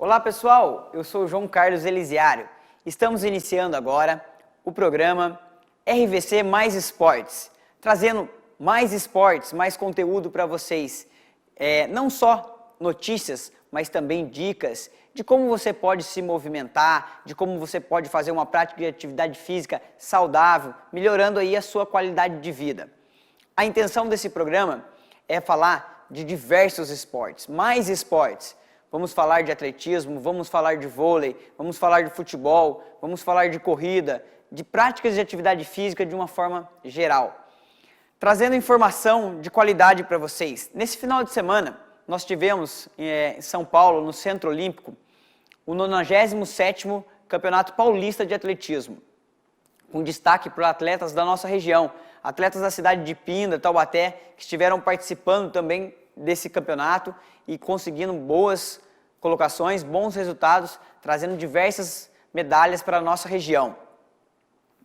Olá pessoal, eu sou o João Carlos Elisiário. Estamos iniciando agora o programa RVC Mais Esportes, trazendo mais esportes, mais conteúdo para vocês. Não só notícias, mas também dicas de como você pode se movimentar, de como você pode fazer uma prática de atividade física saudável, melhorando aí a sua qualidade de vida. A intenção desse programa é falar de diversos esportes, mais esportes. Vamos falar de atletismo, vamos falar de vôlei, vamos falar de futebol, vamos falar de corrida, de práticas de atividade física de uma forma geral. Trazendo informação de qualidade para vocês. Nesse final de semana, nós tivemos em São Paulo, no Centro Olímpico, o 97º Campeonato Paulista de Atletismo, com destaque para atletas da nossa região, atletas da cidade de Pinda, Taubaté, que estiveram participando também desse campeonato e conseguindo boas colocações, bons resultados, trazendo diversas medalhas para a nossa região.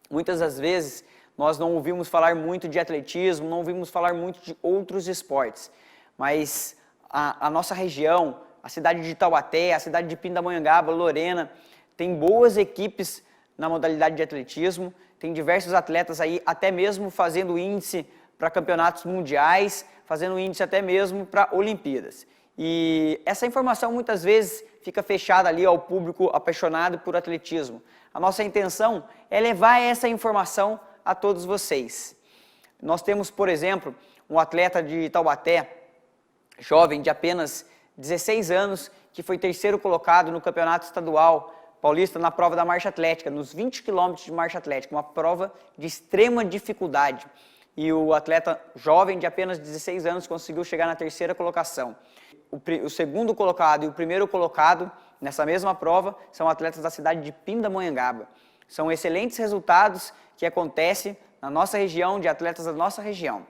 Muitas das vezes nós não ouvimos falar muito de atletismo, não ouvimos falar muito de outros esportes, mas a nossa região, a cidade de Taubaté, a cidade de Pindamonhangaba, Lorena, tem boas equipes na modalidade de atletismo, tem diversos atletas aí até mesmo fazendo índice para campeonatos mundiais, fazendo índice até mesmo para Olimpíadas. E essa informação muitas vezes fica fechada ali ao público apaixonado por atletismo. A nossa intenção é levar essa informação a todos vocês. Nós temos, por exemplo, um atleta de Taubaté, jovem de apenas 16 anos, que foi terceiro colocado no Campeonato Estadual Paulista na prova da marcha atlética, nos 20 quilômetros de marcha atlética, uma prova de extrema dificuldade. E o atleta jovem de apenas 16 anos conseguiu chegar na terceira colocação. O segundo colocado e o primeiro colocado nessa mesma prova são atletas da cidade de Pindamonhangaba. São excelentes resultados que acontecem na nossa região, de atletas da nossa região.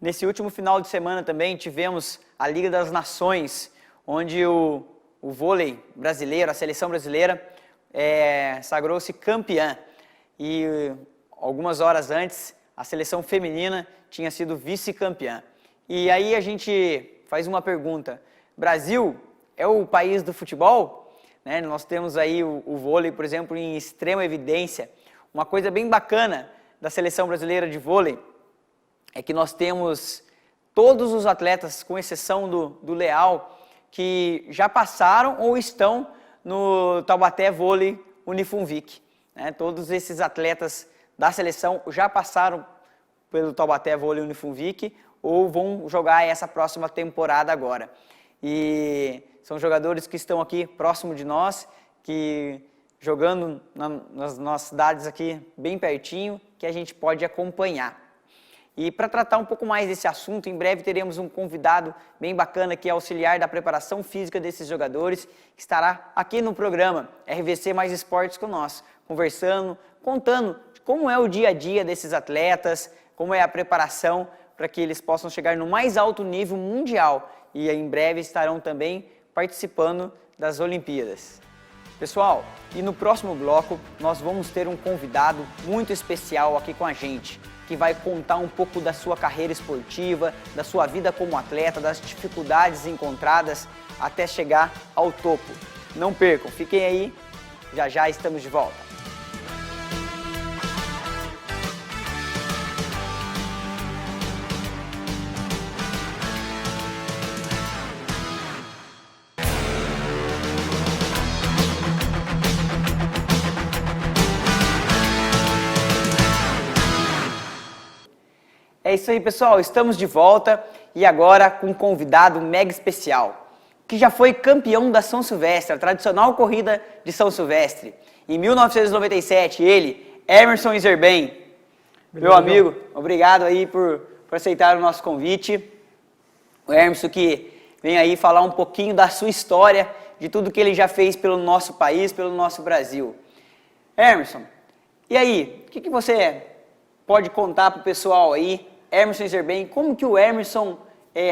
Nesse último final de semana também tivemos a Liga das Nações, onde o vôlei brasileiro, a seleção brasileira, sagrou-se campeã. E algumas horas antes, a seleção feminina tinha sido vice-campeã. E aí a gente faz uma pergunta: Brasil é o país do futebol? Nós temos aí o vôlei, por exemplo, em extrema evidência. Uma coisa bem bacana da seleção brasileira de vôlei é que nós temos todos os atletas, com exceção do Leal, que já passaram ou estão no Taubaté Vôlei Unifunvic. Todos esses atletas da seleção já passaram pelo Taubaté Vôlei Unifunvic ou vão jogar essa próxima temporada agora. E são jogadores que estão aqui próximo de nós, que jogando nas nossas cidades aqui bem pertinho, que a gente pode acompanhar. E para tratar um pouco mais desse assunto, em breve teremos um convidado bem bacana que é auxiliar da preparação física desses jogadores, que estará aqui no programa RVC Mais Esportes com nós, conversando, contando como é o dia a dia desses atletas, como é a preparação para que eles possam chegar no mais alto nível mundial e em breve estarão também participando das Olimpíadas. Pessoal, e no próximo bloco nós vamos ter um convidado muito especial aqui com a gente, que vai contar um pouco da sua carreira esportiva, da sua vida como atleta, das dificuldades encontradas até chegar ao topo. Não percam, fiquem aí, já já estamos de volta. É isso aí, pessoal, estamos de volta e agora com um convidado mega especial, que já foi campeão da São Silvestre, a tradicional corrida de São Silvestre. Em 1997, ele, Emerson Iserben, meu amigo, obrigado aí por aceitar o nosso convite. O Emerson que vem aí falar um pouquinho da sua história, de tudo que ele já fez pelo nosso país, pelo nosso Brasil. Emerson, e aí, o que você pode contar para o pessoal aí, Emerson Iserben, como que o Emerson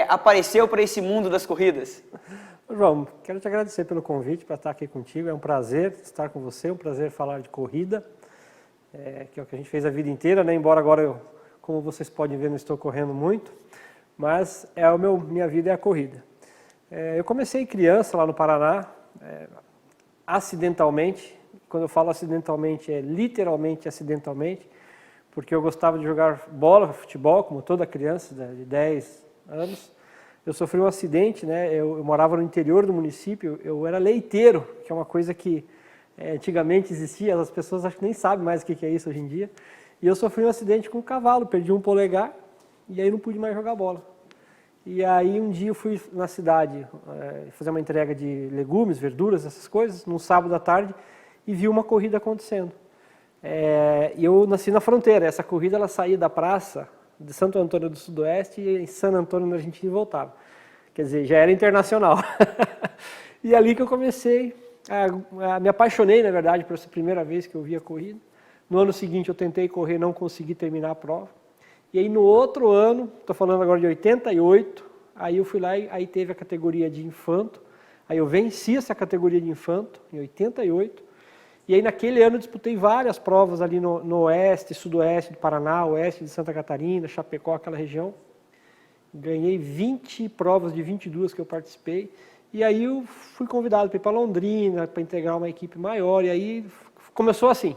apareceu para esse mundo das corridas? João, quero te agradecer pelo convite para estar aqui contigo, é um prazer estar com você, é um prazer falar de corrida, que é o que a gente fez a vida inteira, né? Embora agora, como vocês podem ver, não estou correndo muito, mas minha vida é a corrida. Eu comecei criança lá no Paraná, acidentalmente. Quando eu falo acidentalmente, é literalmente acidentalmente, porque eu gostava de jogar bola, futebol, como toda criança de 10 anos. Eu sofri um acidente, né? Eu morava no interior do município, eu era leiteiro, que é uma coisa que antigamente existia, as pessoas acho que nem sabem mais o que é isso hoje em dia. E eu sofri um acidente com um cavalo, perdi um polegar e aí não pude mais jogar bola. E aí um dia eu fui na cidade fazer uma entrega de legumes, verduras, essas coisas, num sábado à tarde, e vi uma corrida acontecendo. E eu nasci na fronteira, essa corrida ela saía da praça de Santo Antônio do Sudoeste e em San Antônio na Argentina e voltava. Quer dizer, já era internacional. E ali que eu comecei, me apaixonei na verdade por essa primeira vez que eu vi a corrida. No ano seguinte eu tentei correr, não consegui terminar a prova. E aí no outro ano, estou falando agora de 88, aí eu fui lá e aí teve a categoria de infanto. Aí eu venci essa categoria de infanto em 88. E aí naquele ano eu disputei várias provas ali no oeste, sudoeste do Paraná, oeste de Santa Catarina, Chapecó, aquela região. Ganhei 20 provas de 22 que eu participei. E aí eu fui convidado para ir para Londrina, para integrar uma equipe maior. E aí começou assim,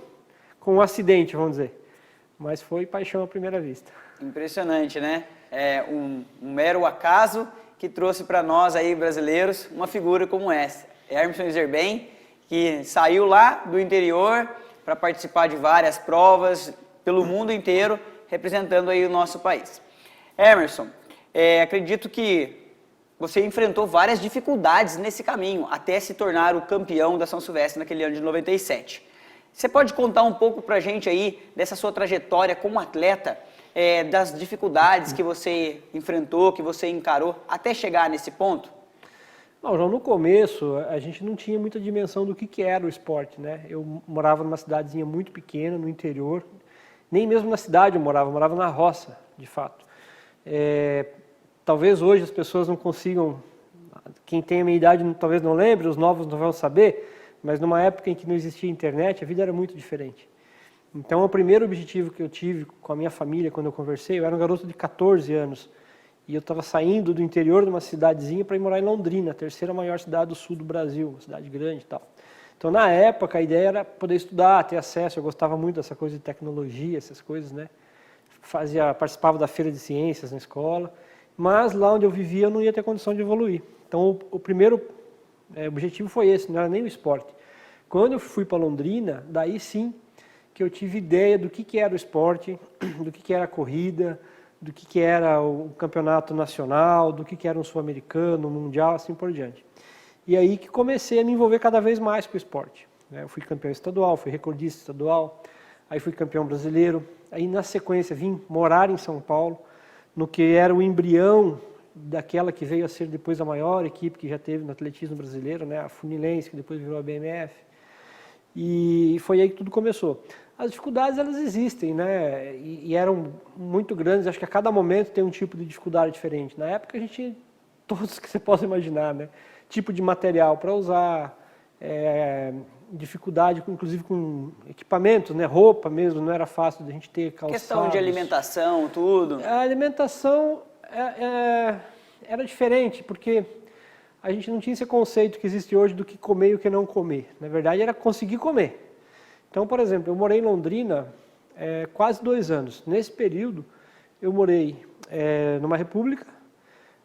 com um acidente, vamos dizer. Mas foi paixão à primeira vista. Impressionante, né? É um mero acaso que trouxe para nós aí brasileiros uma figura como essa. Emerson Zerben, que saiu lá do interior para participar de várias provas pelo mundo inteiro, representando aí o nosso país. Emerson, acredito que você enfrentou várias dificuldades nesse caminho, até se tornar o campeão da São Silvestre naquele ano de 97. Você pode contar um pouco para a gente aí dessa sua trajetória como atleta, das dificuldades que você enfrentou, que você encarou, até chegar nesse ponto? Não, João, no começo a gente não tinha muita dimensão do que era o esporte, né? Eu morava numa cidadezinha muito pequena, no interior, nem mesmo na cidade eu morava na roça, de fato. Talvez hoje as pessoas não consigam, quem tem a minha idade talvez não lembre, os novos não vão saber, mas numa época em que não existia internet, a vida era muito diferente. Então o primeiro objetivo que eu tive com a minha família quando eu conversei, eu era um garoto de 14 anos, e eu estava saindo do interior de uma cidadezinha para ir morar em Londrina, a terceira maior cidade do sul do Brasil, uma cidade grande e tal. Então, na época, a ideia era poder estudar, ter acesso. Eu gostava muito dessa coisa de tecnologia, essas coisas, né? Participava da feira de ciências na escola, mas lá onde eu vivia eu não ia ter condição de evoluir. Então, o primeiro objetivo foi esse, não era nem o esporte. Quando eu fui para Londrina, daí sim que eu tive ideia do que era o esporte, do que era a corrida, do que era o campeonato nacional, do que era um sul-americano, um mundial, assim por diante. E aí que comecei a me envolver cada vez mais com o esporte. Eu fui campeão estadual, fui recordista estadual, aí fui campeão brasileiro, aí na sequência vim morar em São Paulo, no que era o embrião daquela que veio a ser depois a maior equipe que já teve no atletismo brasileiro, né, a Funilense, que depois virou a BMF. E foi aí que tudo começou. As dificuldades, elas existem, né? E eram muito grandes. Acho que a cada momento tem um tipo de dificuldade diferente. Na época a gente tinha todos que você possa imaginar, né? Tipo de material para usar, dificuldade, inclusive com equipamentos, né? Roupa mesmo, não era fácil de a gente ter calçados. Questão de alimentação, tudo. A alimentação era diferente, porque a gente não tinha esse conceito que existe hoje do que comer e o que não comer. Na verdade, era conseguir comer. Então, por exemplo, eu morei em Londrina quase 2 anos. Nesse período, eu morei numa república.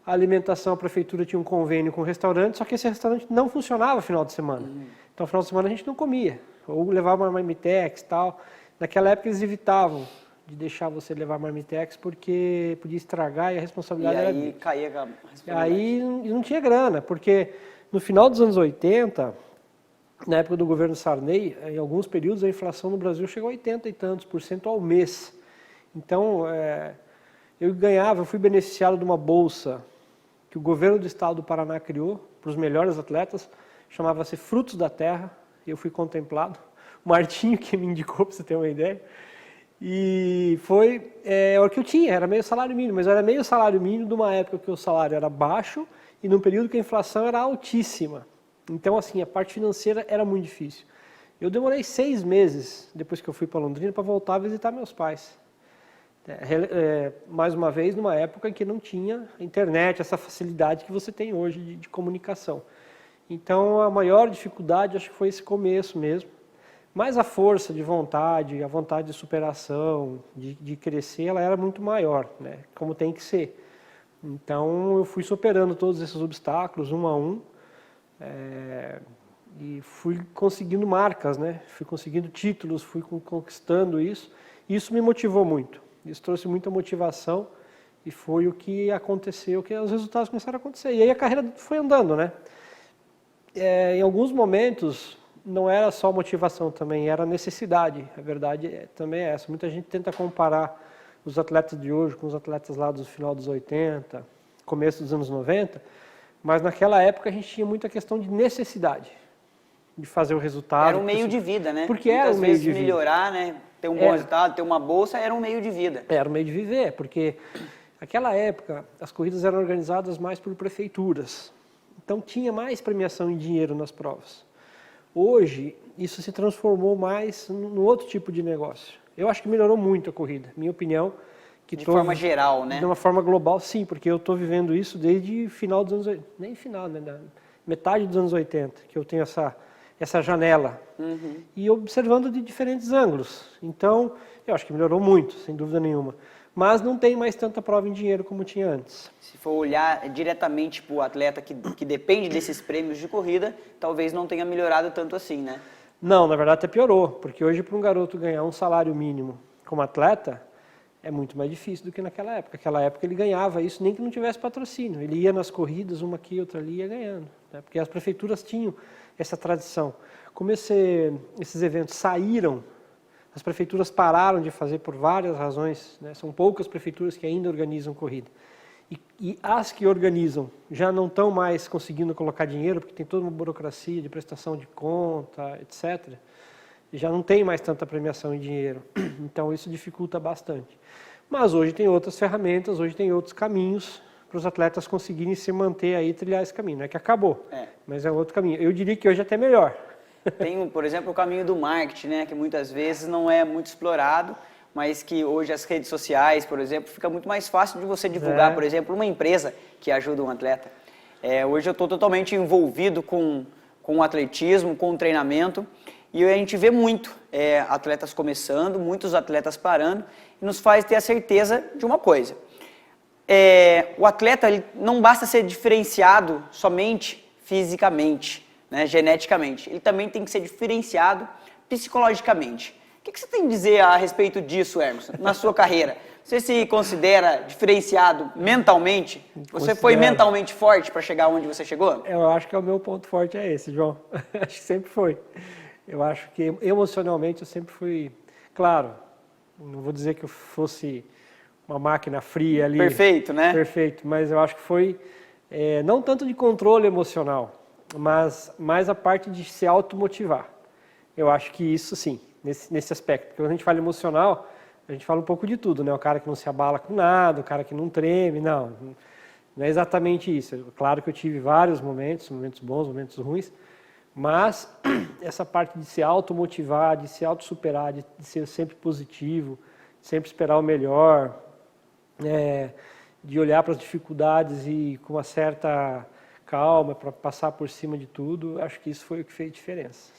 A alimentação, a prefeitura tinha um convênio com o restaurante, só que esse restaurante não funcionava no final de semana. Então, no final de semana a gente não comia. Ou levava uma marmitex e tal. Naquela época eles evitavam de deixar você levar marmitex porque podia estragar e a responsabilidade era deles. E aí caía a responsabilidade. Aí não tinha grana, porque no final dos anos 80, na época do governo Sarney, em alguns períodos a inflação no Brasil chegou a 80 e tantos % ao mês. Então, eu fui beneficiado de uma bolsa que o governo do estado do Paraná criou para os melhores atletas, chamava-se Frutos da Terra, e eu fui contemplado. O Martinho que me indicou, para você ter uma ideia. E foi o que eu tinha, era meio salário mínimo, mas era meio salário mínimo de uma época que o salário era baixo e num período que a inflação era altíssima. Então, assim, a parte financeira era muito difícil. Eu demorei 6 meses, depois que eu fui para Londrina, para voltar a visitar meus pais. Mais uma vez, numa época em que não tinha internet, essa facilidade que você tem hoje de comunicação. Então, a maior dificuldade acho que foi esse começo mesmo. Mas a força de vontade, a vontade de superação, de crescer, ela era muito maior, né? Como tem que ser. Então, eu fui superando todos esses obstáculos, um a um, e fui conseguindo marcas, né? Fui conseguindo títulos, fui conquistando isso. Isso me motivou muito. Isso trouxe muita motivação e foi o que aconteceu, que os resultados começaram a acontecer. E aí a carreira foi andando, né? Em alguns momentos não era só motivação também, era necessidade. A verdade também é essa. Muita gente tenta comparar os atletas de hoje com os atletas lá do final dos 80, começo dos anos 90, mas naquela época a gente tinha muita questão de necessidade de fazer o resultado. Era um meio de vida, né? Porque era um meio de vida. Melhorar, né? Ter um bom resultado, ter uma bolsa, era um meio de vida. Era um meio de viver, porque naquela época as corridas eram organizadas mais por prefeituras. Então tinha mais premiação em dinheiro nas provas. Hoje, isso se transformou mais num outro tipo de negócio. Eu acho que melhorou muito a corrida, minha opinião. De forma geral, né? De uma forma global, sim, porque eu estou vivendo isso desde final dos anos 80, nem final, né? Da metade dos anos 80, que eu tenho essa janela. E observando de diferentes ângulos. Então, eu acho que melhorou muito, sem dúvida nenhuma. Mas não tem mais tanta prova em dinheiro como tinha antes. Se for olhar diretamente para o atleta que depende desses prêmios de corrida, talvez não tenha melhorado tanto assim, né? Não, na verdade até piorou, porque hoje para um garoto ganhar um salário mínimo como atleta é muito mais difícil do que naquela época. Naquela época ele ganhava isso nem que não tivesse patrocínio. Ele ia nas corridas, uma aqui, outra ali, ia ganhando. Né? Porque as prefeituras tinham essa tradição. Como esses eventos saíram, as prefeituras pararam de fazer por várias razões, né? São poucas prefeituras que ainda organizam corrida. E as que organizam já não estão mais conseguindo colocar dinheiro, porque tem toda uma burocracia de prestação de conta, etc. E já não tem mais tanta premiação em dinheiro. Então isso dificulta bastante. Mas hoje tem outras ferramentas, hoje tem outros caminhos para os atletas conseguirem se manter aí e trilhar esse caminho. Não é que acabou, mas é outro caminho. Eu diria que hoje é até melhor. Tem, por exemplo, o caminho do marketing, né, que muitas vezes não é muito explorado, mas que hoje as redes sociais, por exemplo, fica muito mais fácil de você divulgar, por exemplo, uma empresa que ajuda um atleta. Hoje eu estou totalmente envolvido com o atletismo, com o treinamento, e a gente vê muito atletas começando, muitos atletas parando, e nos faz ter a certeza de uma coisa. O atleta ele não basta ser diferenciado somente fisicamente, né, geneticamente, ele também tem que ser diferenciado psicologicamente. O que você tem a dizer a respeito disso, Emerson, na sua carreira? Você se considera diferenciado mentalmente? Você foi mentalmente forte para chegar onde você chegou? Eu acho que o meu ponto forte é esse, João. Acho que sempre foi. Eu acho que emocionalmente eu sempre fui, claro, não vou dizer que eu fosse uma máquina fria ali. Perfeito, né? Perfeito, mas eu acho que foi não tanto de controle emocional, mas mais a parte de se automotivar. Eu acho que isso sim, nesse aspecto. Porque quando a gente fala emocional, a gente fala um pouco de tudo, né? O cara que não se abala com nada, o cara que não treme, não é exatamente isso. Claro que eu tive vários momentos bons, momentos ruins, mas essa parte de se automotivar, de se autossuperar, de ser sempre positivo, sempre esperar o melhor, de olhar para as dificuldades e com uma certa calma para passar por cima de tudo, acho que isso foi o que fez diferença.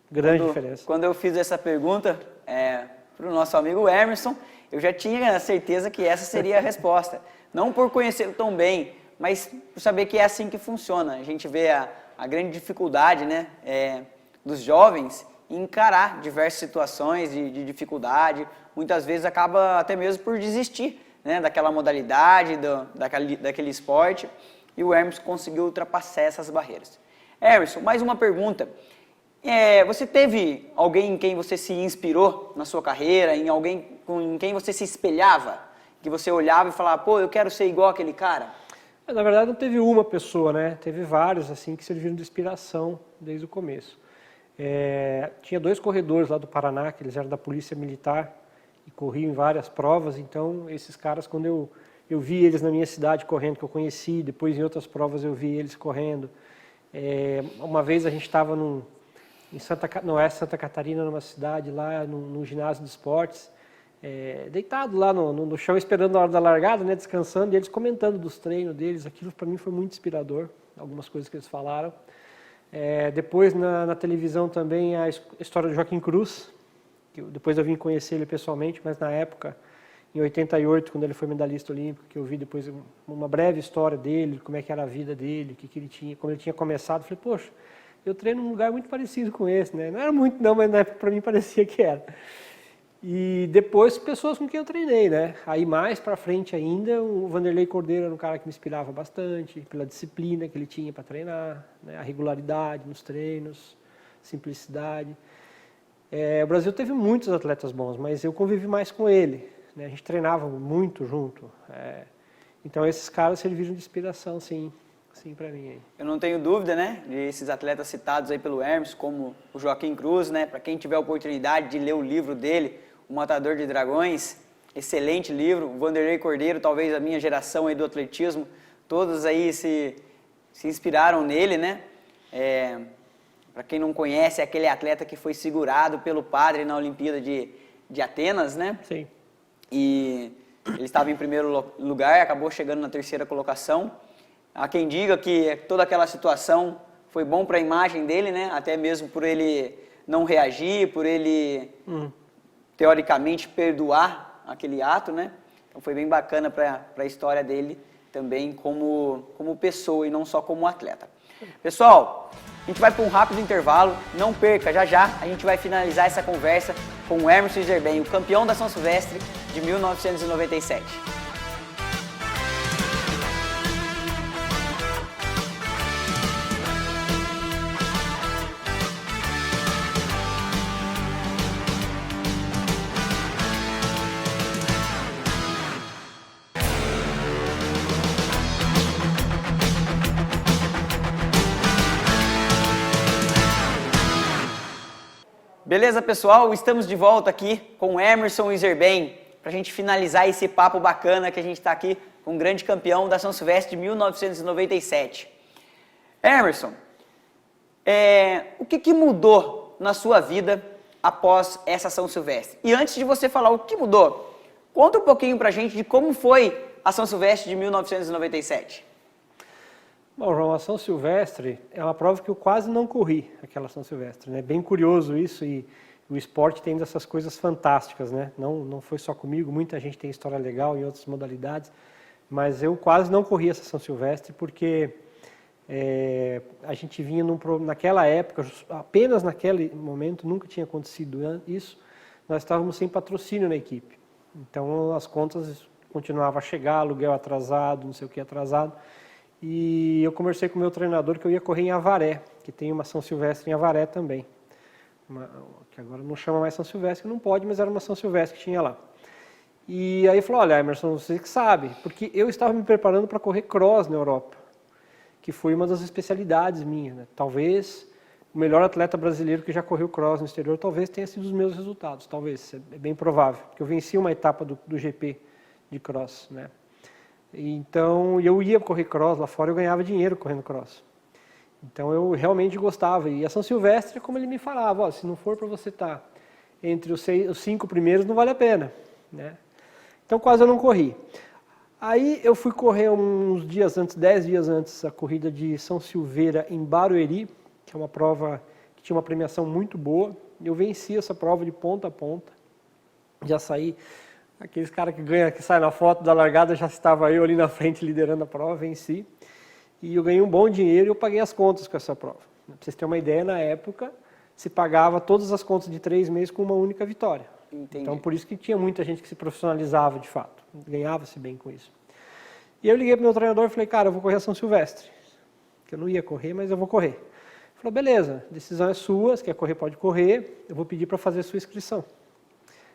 Grande diferença. Quando eu fiz essa pergunta para o nosso amigo Emerson, eu já tinha a certeza que essa seria a resposta. Não por conhecê-lo tão bem, mas por saber que é assim que funciona. A gente vê a grande dificuldade, né, dos jovens em encarar diversas situações de dificuldade. Muitas vezes acaba até mesmo por desistir, né, daquela modalidade, daquele esporte. E o Emerson conseguiu ultrapassar essas barreiras. Emerson, mais uma pergunta. Você teve alguém em quem você se inspirou na sua carreira, em alguém em quem você se espelhava? Que você olhava e falava, pô, eu quero ser igual aquele cara? Na verdade não teve uma pessoa, né? Teve vários assim que serviram de inspiração desde o começo. Tinha 2 corredores lá do Paraná, que eles eram da Polícia Militar e corriam em várias provas, então esses caras, quando eu vi eles na minha cidade correndo, que eu conheci, depois em outras provas eu vi eles correndo. Uma vez a gente estava em Santa Catarina, numa cidade lá, num ginásio de esportes, deitado lá no chão, esperando a hora da largada, né, descansando, e eles comentando dos treinos deles. Aquilo para mim foi muito inspirador, algumas coisas que eles falaram. Depois na televisão também a história do Joaquim Cruz, que depois eu vim conhecer ele pessoalmente, mas na época, em 88, quando ele foi medalhista olímpico, que eu vi depois uma breve história dele, como é que era a vida dele, o que ele tinha, como ele tinha começado, falei, poxa, eu treino num lugar muito parecido com esse, né? Não era muito não, mas na época para mim parecia que era. E depois pessoas com quem eu treinei, né? Aí mais para frente ainda, o Vanderlei Cordeiro era um cara que me inspirava bastante, pela disciplina que ele tinha para treinar, né? A regularidade nos treinos, simplicidade. O Brasil teve muitos atletas bons, mas eu convivi mais com ele, né? A gente treinava muito junto. Então esses caras serviram de inspiração, sim para mim. Aí. Eu não tenho dúvida, né, de esses atletas citados aí pelo Hermes, como o Joaquim Cruz, né? Para quem tiver a oportunidade de ler o livro dele, O Matador de Dragões, excelente livro. O Vanderlei Cordeiro, talvez a minha geração aí do atletismo, todos aí se inspiraram nele, né? Para quem não conhece, é aquele atleta que foi segurado pelo padre na Olimpíada de Atenas, né? Sim. E ele estava em primeiro lugar, acabou chegando na terceira colocação. Há quem diga que toda aquela situação foi bom para a imagem dele, né? Até mesmo por ele não reagir, por ele, teoricamente, perdoar aquele ato, né? Então foi bem bacana para a história dele também como pessoa e não só como atleta. Pessoal, a gente vai para um rápido intervalo, não perca, já a gente vai finalizar essa conversa com o Emerson Iserben, o campeão da São Silvestre de 1997. Beleza, pessoal? Estamos de volta aqui com o Emerson Iserben para a gente finalizar esse papo bacana que a gente está aqui com o grande campeão da São Silvestre de 1997. Emerson, o que mudou na sua vida após essa São Silvestre? E antes de você falar o que mudou, conta um pouquinho para a gente de como foi a São Silvestre de 1997. Bom, João, a São Silvestre é uma prova que eu quase não corri, aquela São Silvestre, né? Bem curioso isso, e o esporte tem dessas coisas fantásticas, né? Não foi só comigo, muita gente tem história legal em outras modalidades, mas eu quase não corri essa São Silvestre porque a gente vinha naquela época, apenas naquele momento, nunca tinha acontecido isso, nós estávamos sem patrocínio na equipe. Então as contas continuavam a chegar, aluguel atrasado, não sei o que atrasado. E eu conversei com o meu treinador que eu ia correr em Avaré, que tem uma São Silvestre em Avaré também. Que agora não chama mais São Silvestre, que não pode, mas era uma São Silvestre que tinha lá. E aí ele falou, olha, Emerson, você que sabe, porque eu estava me preparando para correr cross na Europa, que foi uma das especialidades minhas, né? Talvez o melhor atleta brasileiro que já correu cross no exterior, talvez tenha sido os meus resultados, talvez, é bem provável, porque eu venci uma etapa do GP de cross, né? Então, eu ia correr cross lá fora, eu ganhava dinheiro correndo cross. Então, eu realmente gostava. E a São Silvestre, como ele me falava, ó, se não for para você estar entre os 5 primeiros, não vale a pena, né? Então, quase eu não corri. Aí, eu fui correr uns dias antes, 10 dias antes, a corrida de São Silveira em Barueri, que é uma prova que tinha uma premiação muito boa. Eu venci essa prova de ponta a ponta. Já saí... Aqueles caras que saem na foto da largada, já estava eu ali na frente liderando a prova, venci. E eu ganhei um bom dinheiro e eu paguei as contas com essa prova. Para vocês terem uma ideia, na época, se pagava todas as contas de 3 meses com uma única vitória. Entendi. Então, por isso que tinha muita gente que se profissionalizava de fato. Ganhava-se bem com isso. E eu liguei para o meu treinador e falei, cara, eu vou correr a São Silvestre. Que eu não ia correr, mas eu vou correr. Ele falou, beleza, a decisão é sua, se quer correr, pode correr. Eu vou pedir para fazer a sua inscrição.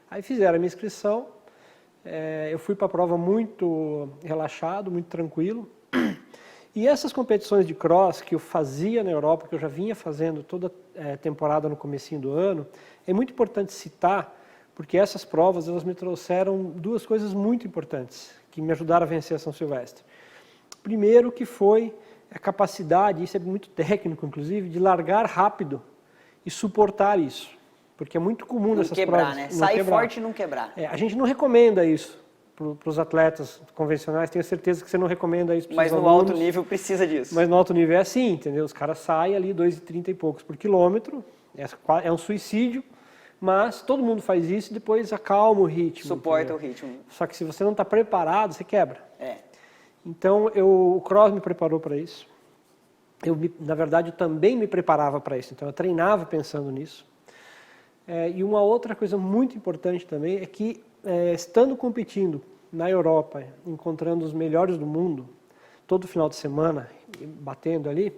Aí fizeram a minha inscrição. Eu fui para a prova muito relaxado, muito tranquilo. E essas competições de cross que eu fazia na Europa, que eu já vinha fazendo toda temporada no comecinho do ano, é muito importante citar, porque essas provas elas me trouxeram 2 coisas muito importantes, que me ajudaram a vencer a São Silvestre. Primeiro que foi a capacidade, isso é muito técnico inclusive, de largar rápido e suportar isso. Porque é muito comum nessas provas. Né? Sair forte e não quebrar. A gente não recomenda isso para os atletas convencionais, tenho certeza que você não recomenda isso para os Mas seus no alunos. alto nível precisa disso. Mas no alto nível é assim, entendeu? Os caras saem ali 2,30 e poucos por quilômetro, é um suicídio, mas todo mundo faz isso e depois acalma o ritmo. Suporta entendeu? o ritmo. Só que se você não está preparado, você quebra. É. Então, o cross me preparou para isso. Na verdade, eu também me preparava para isso. Então, eu treinava pensando nisso. E uma outra coisa muito importante também é que, estando competindo na Europa, encontrando os melhores do mundo, todo final de semana, batendo ali,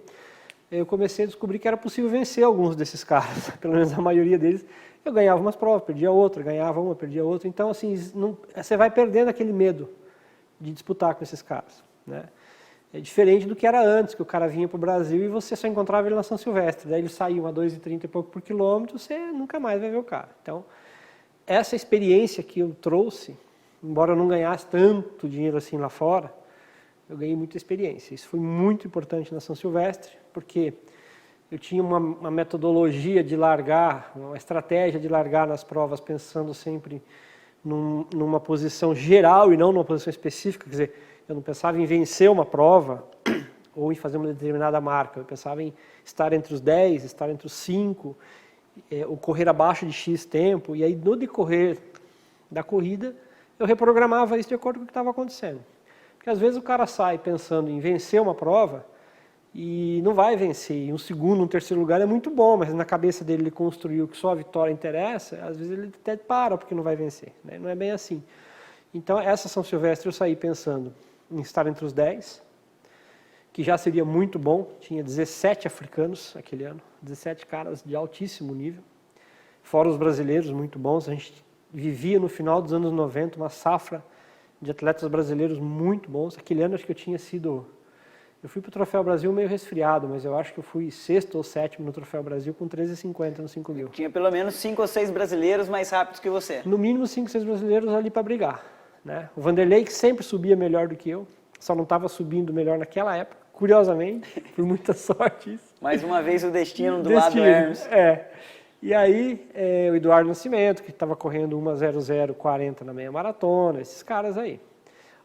eu comecei a descobrir que era possível vencer alguns desses caras. Pelo menos a maioria deles. Eu ganhava umas provas, perdia outra, ganhava uma, perdia outra. Então, assim, você vai perdendo aquele medo de disputar com esses caras, né? É diferente do que era antes, que o cara vinha para o Brasil e você só encontrava ele na São Silvestre. Daí ele saiu a 2,30 e pouco por quilômetro, você nunca mais vai ver o cara. Então, essa experiência que eu trouxe, embora eu não ganhasse tanto dinheiro assim lá fora, eu ganhei muita experiência. Isso foi muito importante na São Silvestre, porque eu tinha uma metodologia de largar, uma estratégia de largar nas provas pensando sempre numa posição geral e não numa posição específica. Quer dizer, eu não pensava em vencer uma prova ou em fazer uma determinada marca. Eu pensava em estar entre os 10, estar entre os 5, ou correr abaixo de X tempo. E aí, no decorrer da corrida, eu reprogramava isso de acordo com o que estava acontecendo. Porque às vezes o cara sai pensando em vencer uma prova e não vai vencer. E um segundo, um terceiro lugar é muito bom, mas na cabeça dele ele construiu que só a vitória interessa, às vezes ele até para porque não vai vencer, né? Não é bem assim. Então, essa São Silvestre eu saí pensando em estar entre os 10, que já seria muito bom. Tinha 17 africanos aquele ano, 17 caras de altíssimo nível, fora os brasileiros muito bons. A gente vivia no final dos anos 90 uma safra de atletas brasileiros muito bons. Aquele ano acho que eu fui para o Troféu Brasil meio resfriado, mas eu acho que eu fui 6º ou 7º no Troféu Brasil com 13,50 no 5.000. Tinha pelo menos 5 ou 6 brasileiros mais rápidos que você. No mínimo 5, 6 brasileiros ali para brigar, né? O Vanderlei, que sempre subia melhor do que eu, só não estava subindo melhor naquela época, curiosamente, por muita sorte isso. Mais uma vez o destino do lado do Hermes. E aí, o Eduardo Nascimento, que estava correndo 1:00:40 na meia maratona, esses caras aí.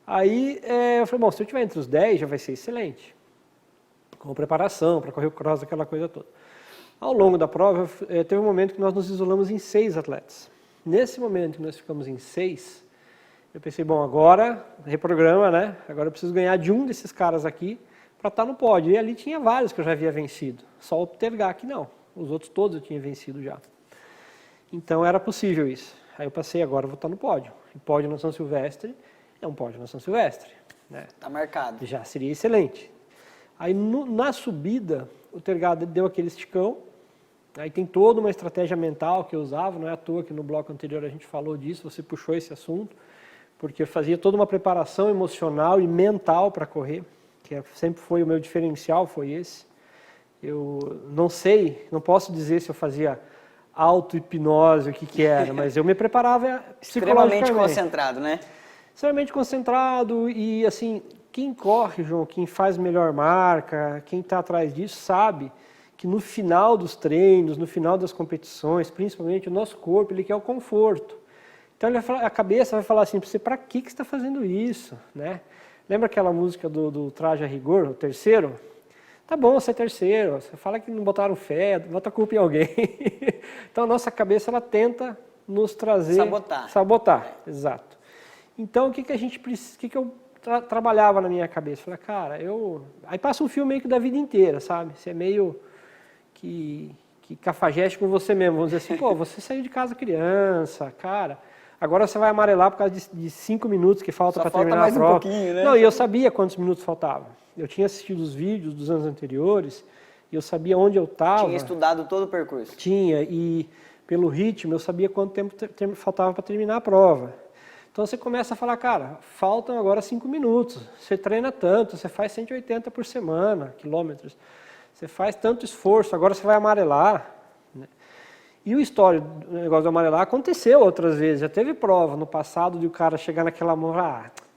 Aí eu falei, bom, se eu estiver entre os 10 já vai ser excelente, com preparação para correr o cross, aquela coisa toda. Ao longo da prova, teve um momento que nós nos isolamos em 6 atletas. Nesse momento que nós ficamos em 6, eu pensei, bom, agora reprograma, né? Agora eu preciso ganhar de um desses caras aqui para estar no pódio. E ali tinha vários que eu já havia vencido, só o Tergak que não. Os outros todos eu tinha vencido já. Então era possível isso. Aí eu passei, agora eu vou estar no pódio. E pódio na São Silvestre é um pódio na São Silvestre, né? Tá marcado. Já seria excelente. Aí na subida, o Tergak deu aquele esticão. Aí tem toda uma estratégia mental que eu usava, não é à toa que no bloco anterior a gente falou disso, você puxou esse assunto, porque eu fazia toda uma preparação emocional e mental para correr, que sempre foi o meu diferencial, foi esse. Eu não sei, não posso dizer se eu fazia auto-hipnose, o que era, mas eu me preparava psicologicamente. Extremamente concentrado, né? Extremamente concentrado e, assim, quem corre, João, quem faz melhor marca, quem está atrás disso, sabe que no final dos treinos, no final das competições, principalmente o nosso corpo, ele quer o conforto. Então a cabeça vai falar assim para você, para que você está fazendo isso, né? Lembra aquela música do Traje a Rigor, o terceiro? Tá bom ser terceiro, você fala que não botaram fé, bota a culpa em alguém. Então a nossa cabeça, ela tenta nos trazer... Sabotar, exato. Então o que eu trabalhava na minha cabeça? Falei, cara, aí passa um filme meio que da vida inteira, sabe? Você é meio que cafajeste com você mesmo, vamos dizer assim, pô, você saiu de casa criança, cara, agora você vai amarelar por causa de 5 minutos que falta para terminar a prova. Um pouquinho, né? Não, e eu sabia quantos minutos faltavam. Eu tinha assistido os vídeos dos anos anteriores e eu sabia onde eu estava. Tinha estudado todo o percurso. Tinha, e pelo ritmo eu sabia quanto tempo faltava para terminar a prova. Então você começa a falar, cara, faltam agora 5 minutos, você treina tanto, você faz 180 por semana, quilômetros, você faz tanto esforço, agora você vai amarelar. Né? E o negócio do amarelar aconteceu outras vezes, já teve prova no passado de o cara chegar naquela mão,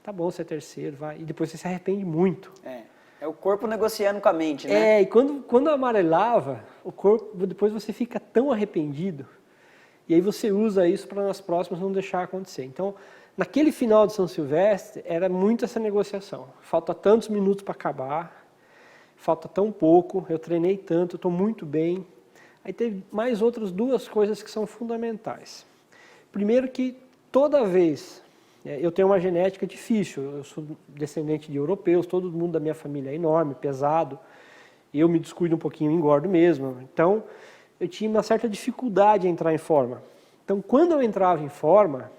tá bom, você é terceiro, vai, e depois você se arrepende muito. É o corpo negociando com a mente, né? E quando amarelava, o corpo, depois você fica tão arrependido, e aí você usa isso para nas próximas não deixar acontecer. Então, naquele final de São Silvestre, era muito essa negociação. Falta tantos minutos para acabar, falta tão pouco, eu treinei tanto, estou muito bem. Aí teve mais outras duas coisas que são fundamentais. Primeiro que toda vez, eu tenho uma genética difícil, eu sou descendente de europeus, todo mundo da minha família é enorme, pesado, eu me descuido um pouquinho, engordo mesmo. Então, eu tinha uma certa dificuldade em entrar em forma. Então, quando eu entrava em forma,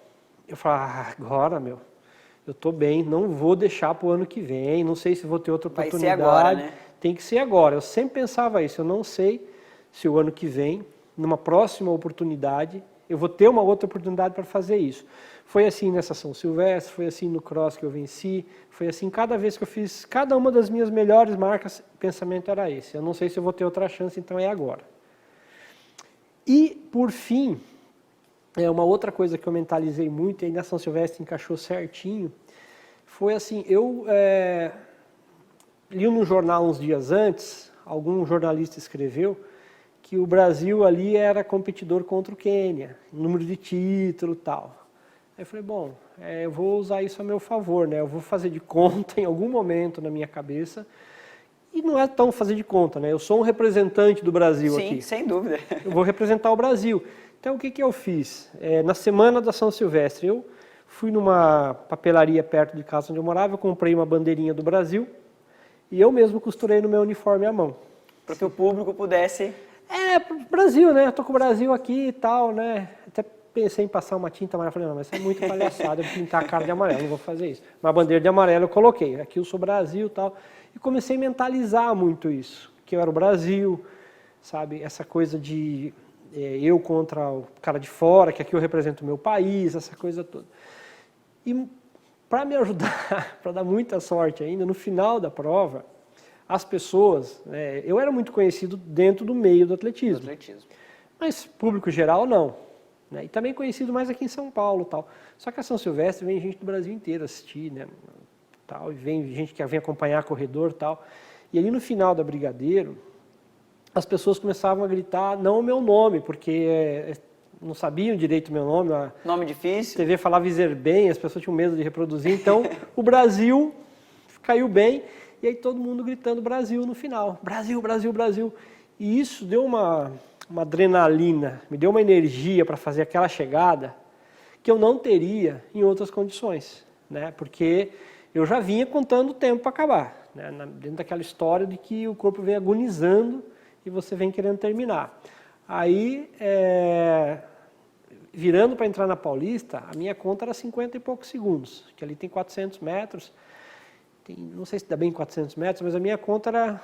eu falava, agora, eu estou bem, não vou deixar para o ano que vem, não sei se vou ter outra oportunidade. Vai ser agora, né? Tem que ser agora. Eu sempre pensava isso, eu não sei se o ano que vem, numa próxima oportunidade, eu vou ter uma outra oportunidade para fazer isso. Foi assim nessa São Silvestre, foi assim no cross que eu venci, foi assim cada vez que eu fiz, cada uma das minhas melhores marcas, o pensamento era esse. Eu não sei se eu vou ter outra chance, então é agora. E, por fim, uma outra coisa que eu mentalizei muito, e aí na São Silvestre encaixou certinho, foi assim, eu li no jornal uns dias antes, algum jornalista escreveu, que o Brasil ali era competidor contra o Quênia, número de título e tal. Aí eu falei, bom, eu vou usar isso a meu favor, né? Eu vou fazer de conta em algum momento na minha cabeça, e não é tão fazer de conta, né? Eu sou um representante do Brasil aqui. Sim, sem dúvida. Eu vou representar o Brasil. Então, o que eu fiz? Na semana da São Silvestre, eu fui numa papelaria perto de casa onde eu morava, eu comprei uma bandeirinha do Brasil, e eu mesmo costurei no meu uniforme à mão. Para que o público pudesse... Brasil, né? Eu tô com o Brasil aqui e tal, né? Até pensei em passar uma tinta amarela, falei, não, mas isso é muito palhaçada, eu vou pintar a cara de amarelo, não vou fazer isso. Uma bandeira de amarelo eu coloquei, aqui eu sou Brasil e tal, e comecei a mentalizar muito isso, que eu era o Brasil, sabe? Essa coisa de eu contra o cara de fora, que aqui eu represento o meu país, essa coisa toda. E para me ajudar, para dar muita sorte ainda, no final da prova, as pessoas, eu era muito conhecido dentro do meio do atletismo, mas público geral não, né? E também conhecido mais aqui em São Paulo, tal. Só que a São Silvestre vem gente do Brasil inteiro assistir, né? Tal, e vem gente que vem acompanhar corredor, tal. E ali no final da Brigadeiro, as pessoas começavam a gritar não o meu nome, porque não sabiam direito o meu nome. Nome difícil. A TV falava Iserbem, as pessoas tinham medo de reproduzir, então o Brasil caiu bem. E aí todo mundo gritando Brasil no final. Brasil, Brasil, Brasil. E isso deu uma adrenalina, me deu uma energia para fazer aquela chegada que eu não teria em outras condições, né? Porque eu já vinha contando o tempo para acabar, né? Dentro daquela história de que o corpo vem agonizando e você vem querendo terminar. Aí, virando para entrar na Paulista, a minha conta era 50 e poucos segundos, que ali tem 400 metros, não sei se dá bem 400 metros, mas a minha conta era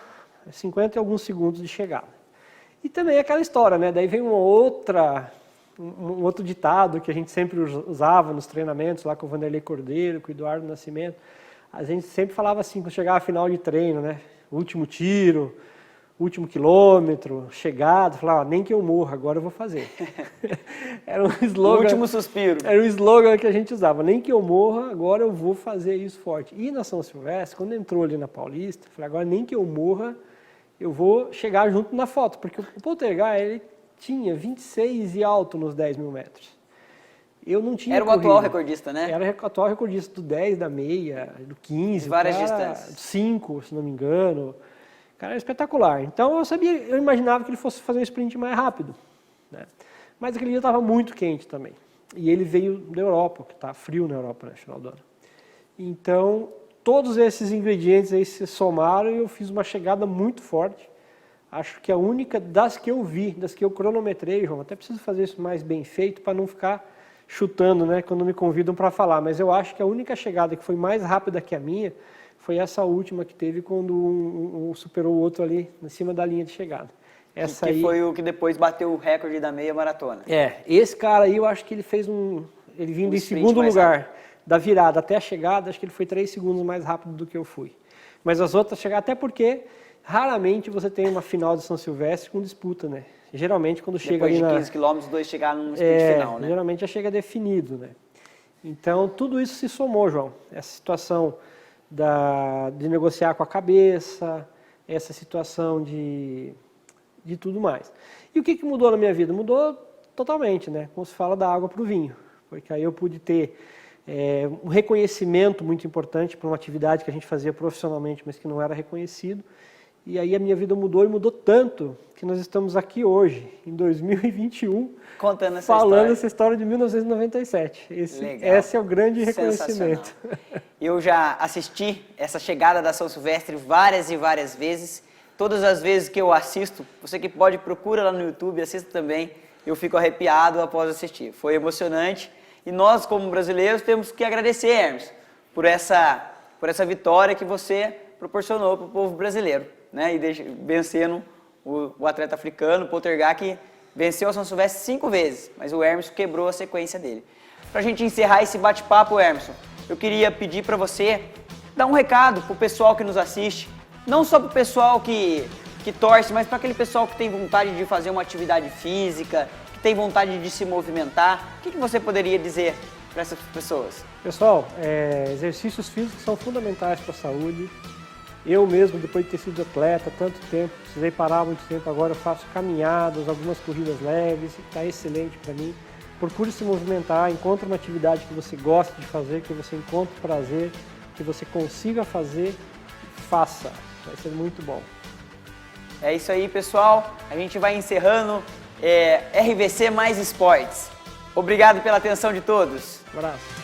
50 e alguns segundos de chegada. E também aquela história, né? Daí vem um outro ditado que a gente sempre usava nos treinamentos, lá com o Vanderlei Cordeiro, com o Eduardo Nascimento. A gente sempre falava assim, quando chegava a final de treino, né? Último tiro, último quilômetro, chegada, falava, nem que eu morra, agora eu vou fazer. Era um slogan. O último suspiro. Era um slogan que a gente usava, nem que eu morra, agora eu vou fazer isso forte. E na São Silvestre, quando entrou ali na Paulista, falei, agora nem que eu morra, eu vou chegar junto na foto, porque o Poltergar, ele tinha 26 e alto nos 10 mil metros. Eu não tinha Era o atual recordista, né? Era o atual recordista do 10, da meia, do 15, várias distâncias. Do 5, se não me engano. O cara era espetacular. Então eu imaginava que ele fosse fazer um sprint mais rápido, né? Mas aquele dia estava muito quente também. E ele veio da Europa, que está frio na Europa, né, no final do ano. Então, todos esses ingredientes aí se somaram e eu fiz uma chegada muito forte. Acho que a única das que eu vi, das que eu cronometrei, João, até preciso fazer isso mais bem feito para não ficar chutando, né, quando me convidam para falar. Mas eu acho que a única chegada que foi mais rápida que a minha foi essa última que teve quando um superou o outro ali em cima da linha de chegada. Essa que aí foi o que depois bateu o recorde da meia maratona. Esse cara aí eu acho que ele fez ele vindo em segundo lugar da virada até a chegada, acho que ele foi 3 segundos mais rápido do que eu fui. Mas as outras chegaram, até porque raramente você tem uma final de São Silvestre com disputa, né? Geralmente quando chega ali depois de 15 quilômetros, os dois chegaram no sprint final, né? Geralmente já chega definido, né? Então tudo isso se somou, João. Essa situação de negociar com a cabeça, essa situação de tudo mais. E o que mudou na minha vida? Mudou totalmente, né? Como se fala, da água para o vinho. Porque aí eu pude ter um reconhecimento muito importante para uma atividade que a gente fazia profissionalmente, mas que não era reconhecido. E aí a minha vida mudou e mudou tanto que nós estamos aqui hoje, em 2021, contando falando essa história de 1997. Esse é o grande reconhecimento. Eu já assisti essa chegada da São Silvestre várias e várias vezes. Todas as vezes que eu assisto, você que pode, procura lá no YouTube, assista também, eu fico arrepiado após assistir. Foi emocionante e nós, como brasileiros, temos que agradecer, Hermes, por essa vitória que você proporcionou para o povo brasileiro, né? E vencendo o atleta africano, o Poltergar, que venceu a São Silvestre 5 vezes, mas o Hermes quebrou a sequência dele. Para a gente encerrar esse bate-papo, Hermes, eu queria pedir para você dar um recado para o pessoal que nos assiste, não só para o pessoal que torce, mas para aquele pessoal que tem vontade de fazer uma atividade física, que tem vontade de se movimentar. O que você poderia dizer para essas pessoas? Pessoal, exercícios físicos são fundamentais para a saúde. Eu mesmo, depois de ter sido atleta tanto tempo, precisei parar muito tempo, agora eu faço caminhadas, algumas corridas leves, está excelente para mim. Procure se movimentar, encontre uma atividade que você gosta de fazer, que você encontre prazer, que você consiga fazer, faça. Vai ser muito bom. É isso aí, pessoal. A gente vai encerrando RVC Mais Esportes. Obrigado pela atenção de todos. Um abraço.